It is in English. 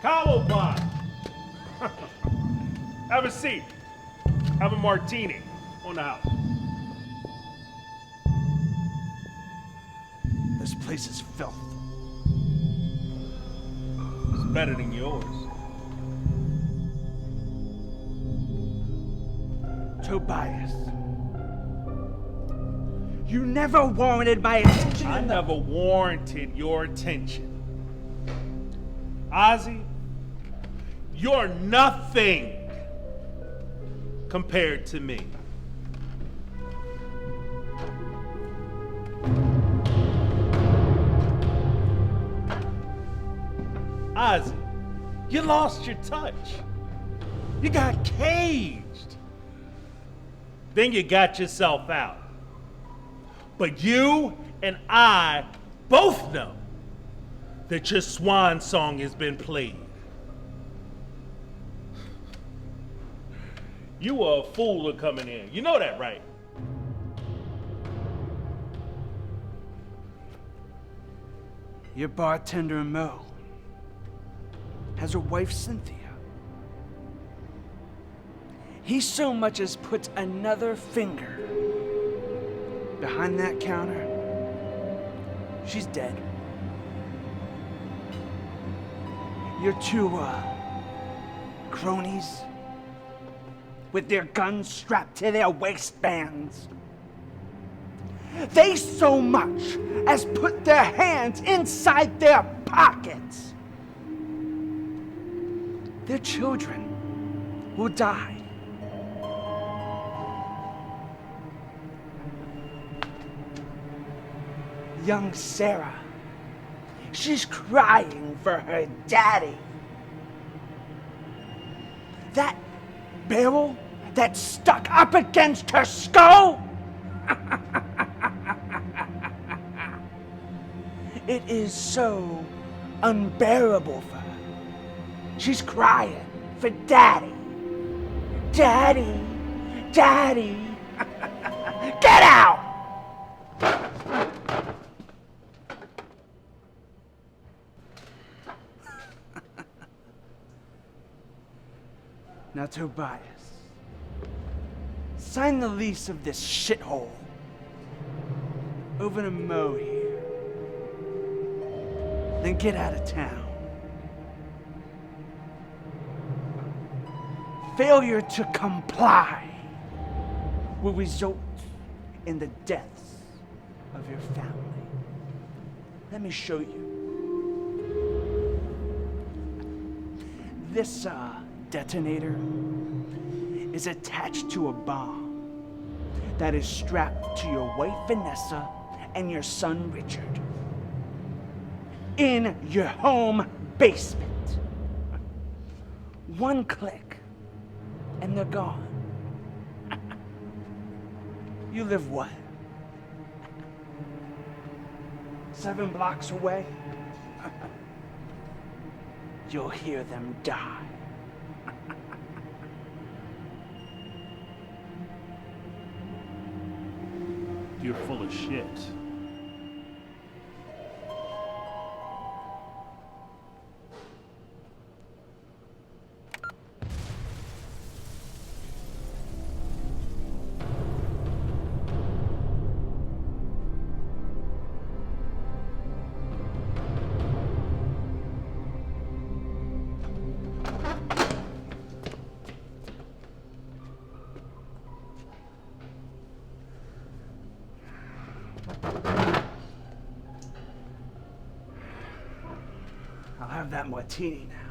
Cowabunga. Have a seat. Have a martini on the house. This place is filth. It's better than yours. Tobias. You never warranted my attention. I never warranted your attention. Ozzy, you're nothing compared to me. Ozzy, you lost your touch. You got caged. Then you got yourself out. But you and I both know that your swan song has been played. You were a fool to coming in. You know that, right? Your bartender Mo has a wife Cynthia. He so much as put another finger behind that counter. She's dead. Your two cronies with their guns strapped to their waistbands. They so much as put their hands inside their pockets. Their children will die. Young Sarah, she's crying for her daddy. That barrel that's stuck up against her skull, it is so unbearable for her. She's crying for daddy. Daddy, daddy, get out! Now, Tobias, sign the lease of this shithole over to Mo here. Then get out of town. Failure to comply will result in the deaths of your family. Let me show you. This, detonator is attached to a bomb that is strapped to your wife Vanessa and your son Richard in your home basement. One click and they're gone. You live what? 7 blocks away? You'll hear them die. You're full of shit. I'll have that martini now.